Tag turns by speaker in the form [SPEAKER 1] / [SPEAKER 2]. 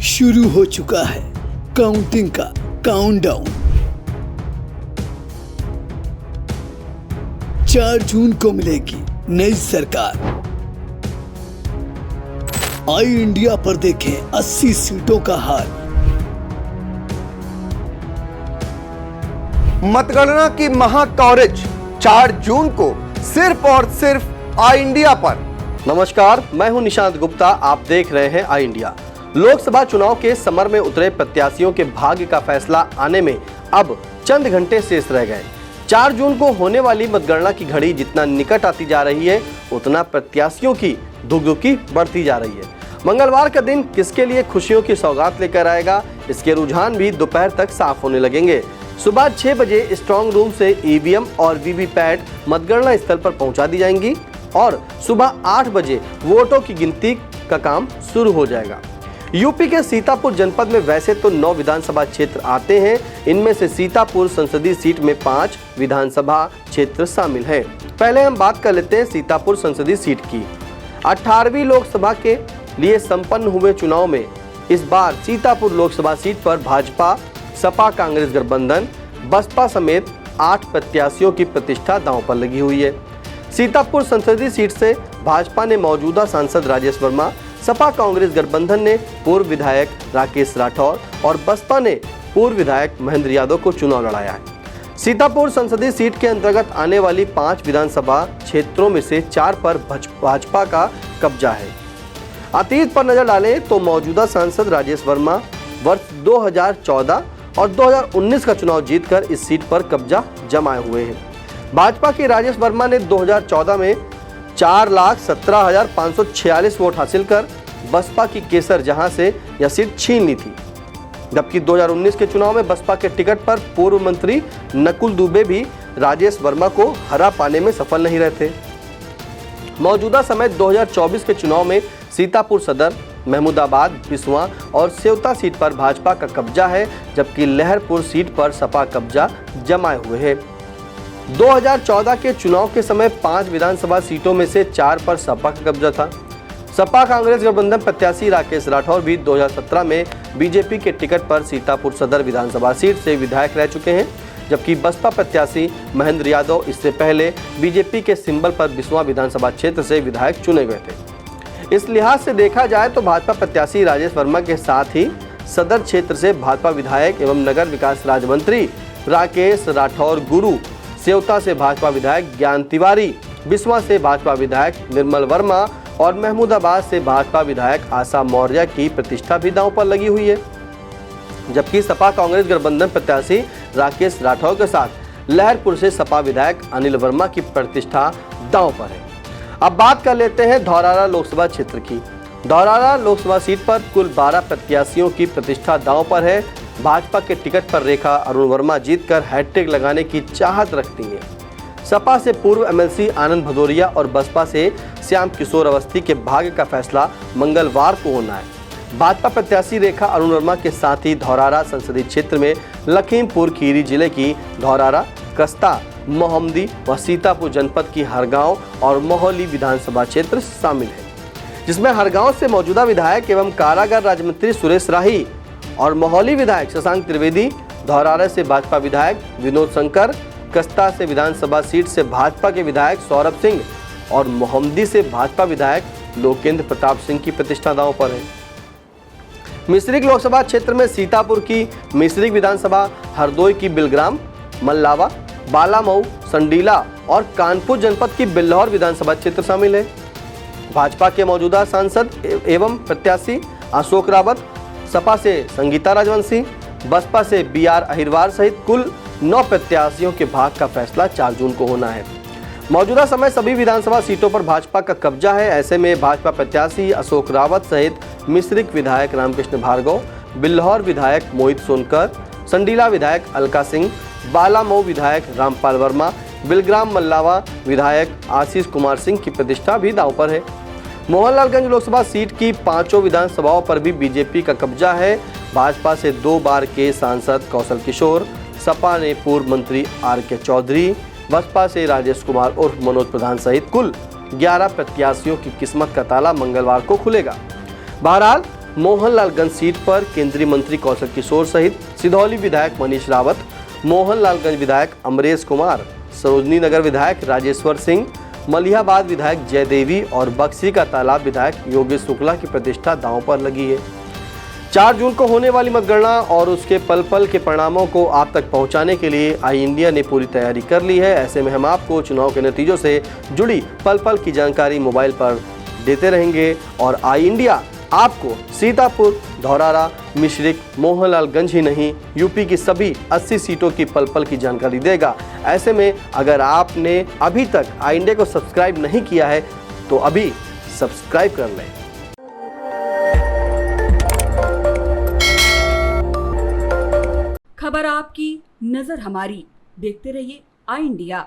[SPEAKER 1] शुरू हो चुका है काउंटिंग का काउंटडाउन। 4 जून को मिलेगी नई सरकार। आई इंडिया पर देखें 80 सीटों का हाल।
[SPEAKER 2] मतगणना की महाकवरेज 4 जून को सिर्फ और सिर्फ आई इंडिया पर।
[SPEAKER 3] नमस्कार, मैं हूं निशांत गुप्ता। आप देख रहे हैं आई इंडिया। लोकसभा चुनाव के समर में उतरे प्रत्याशियों के भाग्य का फैसला आने में अब चंद घंटे शेष रह गए। 4 जून को होने वाली मतगणना की घड़ी जितना निकट आती जा रही है, उतना प्रत्याशियों की धुकधुकी बढ़ती जा रही है। मंगलवार का दिन किसके लिए खुशियों की सौगात लेकर आएगा, इसके रुझान भी दोपहर तक साफ होने लगेंगे। सुबह 6 बजे स्ट्रांग रूम से ईवीएम और वीवीपैट मतगणना स्थल पर पहुंचा दी जाएंगी और सुबह 8 बजे वोटों की गिनती का काम शुरू हो जाएगा। यूपी के सीतापुर जनपद में वैसे तो 9 विधानसभा क्षेत्र आते हैं। इनमें से सीतापुर संसदीय सीट में 5 विधानसभा क्षेत्र शामिल हैं। पहले हम बात कर लेते हैं सीतापुर संसदीय सीट की। 18वीं लोकसभा के लिए संपन्न हुए चुनाव में इस बार सीतापुर लोकसभा सीट पर भाजपा, सपा कांग्रेस गठबंधन, बसपा समेत 8 प्रत्याशियों की प्रतिष्ठा दांव पर लगी हुई है। सीतापुर संसदीय सीट से भाजपा ने मौजूदा सांसद राजेश वर्मा, सपा कांग्रेस गठबंधन ने पूर्व विधायक राकेश राठौर और बसपा ने पूर्व विधायक महेंद्र यादव को चुनाव लड़ाया है। सीतापुर संसदीय सीट के अंतर्गत आने वाली 5 विधानसभा क्षेत्रों में से 4 पर भाजपा का कब्जा है। अतीत पर नजर डालें तो मौजूदा सांसद राजेश वर्मा वर्ष 2014 और 2019 का चुनाव जीतकर इस सीट पर कब्जा जमाए हुए हैं। भाजपा के राजेश वर्मा ने 2014 में 4,17,546 वोट हासिल कर बसपा की केसर जहां से यह सीट छीन ली थी, जबकि 2019 के चुनाव में बसपा के टिकट पर पूर्व मंत्री नकुल दुबे भी राजेश वर्मा को हरा पाने में सफल नहीं रहे थे। मौजूदा समय 2024 के चुनाव में सीतापुर सदर, महमूदाबाद, बिस्वा और सेवता सीट पर भाजपा का कब्जा है, जबकि लहरपुर सीट पर सपा कब्जा जमाए हुए है। 2014 के चुनाव के समय 5 विधानसभा सीटों में से 4 पर सपा का कब्जा था। सपा कांग्रेस गठबंधन प्रत्याशी राकेश राठौर भी 2017 में बीजेपी के टिकट पर सीतापुर सदर विधानसभा सीट से विधायक रह चुके हैं, जबकि बसपा प्रत्याशी महेंद्र यादव इससे पहले बीजेपी के सिंबल पर बिस्वा विधानसभा क्षेत्र से विधायक चुने गए थे। इस लिहाज से देखा जाए तो भाजपा प्रत्याशी राजेश वर्मा के साथ ही सदर क्षेत्र से भाजपा विधायक एवं नगर विकास राज्य मंत्री राकेश राठौर गुरु, सेवता से भाजपा विधायक ज्ञान तिवारी, बिस्वा से भाजपा विधायक निर्मल वर्मा और महमूदाबाद से भाजपा विधायक आशा मौर्य की प्रतिष्ठा भी दांव पर लगी हुई है, जबकि सपा कांग्रेस गठबंधन प्रत्याशी राकेश राठौर के साथ लहरपुर से सपा विधायक अनिल वर्मा की प्रतिष्ठा दांव पर है। अब बात कर लेते हैं धौरारा लोकसभा क्षेत्र की। धौरारा लोकसभा सीट पर कुल 12 प्रत्याशियों की प्रतिष्ठा दांव पर है। भाजपा के टिकट पर रेखा अरुण वर्मा जीतकर हैट्रिक लगाने की चाहत रखती हैं। सपा से पूर्व एमएलसी आनंद भदौरिया और बसपा से श्याम किशोर अवस्थी के भाग्य का फैसला मंगलवार को होना है। भाजपा प्रत्याशी रेखा अरुण वर्मा के साथ ही धौरारा संसदीय क्षेत्र में लखीमपुर खीरी जिले की धौरारा, कस्ता, मोहम्मदी व सीतापुर जनपद की हरगांव और मोहली विधानसभा क्षेत्र शामिल है, जिसमें हरगांव से मौजूदा विधायक एवं कारागार राज्य मंत्री सुरेश राही और मोहली विधायक शशांक त्रिवेदी, धौरारा से भाजपा विधायक विनोद शंकर, कस्ता से विधानसभा सीट से भाजपा के विधायक सौरभ सिंह और मोहम्मदी से भाजपा विधायक लोकेंद्र प्रताप सिंह की प्रतिष्ठा दांव पर है। मिश्रिक लोकसभा क्षेत्र में सीतापुर की मिश्रिक विधानसभा, हरदोई की बिलग्राम, मल्लावा, बालामऊ, संडीला और कानपुर जनपद की बिल्हौर विधानसभा क्षेत्र शामिल है। भाजपा के मौजूदा सांसद एवं प्रत्याशी अशोक रावत, सपा से संगीता राजवंशी, बसपा से बीआर अहिरवार सहित कुल 9 प्रत्याशियों के भाग्य का फैसला 4 जून को होना है। मौजूदा समय सभी विधानसभा सीटों पर भाजपा का कब्जा है। ऐसे में भाजपा प्रत्याशी अशोक रावत सहित मिश्रिक विधायक रामकृष्ण भार्गव, बिल्हौर विधायक मोहित सोनकर, संडीला विधायक अलका सिंह, बालामऊ विधायक रामपाल वर्मा, बिलग्राम मल्लावा विधायक आशीष कुमार सिंह की प्रतिष्ठा भी दांव पर है। मोहनलालगंज लोकसभा सीट की 5 विधानसभाओं पर भी बीजेपी का कब्जा है। भाजपा से 2 बार के सांसद कौशल किशोर, सपा ने पूर्व मंत्री आर.के. चौधरी, बसपा से राजेश कुमार उर्फ मनोज प्रधान सहित कुल 11 प्रत्याशियों की किस्मत का ताला मंगलवार को खुलेगा। बहरहाल मोहनलालगंज सीट पर केंद्रीय मंत्री कौशल किशोर सहित सिधौली विधायक मनीष रावत, मोहनलालगंज विधायक अमरेश कुमार, सरोजनी नगर विधायक राजेश्वर सिंह, मलिहाबाद विधायक जयदेवी और बक्सी का तालाब विधायक योगेश शुक्ला की प्रतिष्ठा दांव पर लगी है। 4 जून को होने वाली मतगणना और उसके पल पल के परिणामों को आप तक पहुंचाने के लिए आई इंडिया ने पूरी तैयारी कर ली है। ऐसे में हम आपको चुनाव के नतीजों से जुड़ी पल पल की जानकारी मोबाइल पर देते रहेंगे और आई इंडिया आपको सीतापुर, धौरारा, मिश्रिक, मोहनलालगंज ही नहीं यूपी की सभी 80 सीटों की पल पल की जानकारी देगा। ऐसे में अगर आपने अभी तक आई इंडिया को सब्सक्राइब नहीं किया है तो अभी सब्सक्राइब कर लें।
[SPEAKER 4] खबर आपकी, नजर हमारी। देखते रहिए आई इंडिया।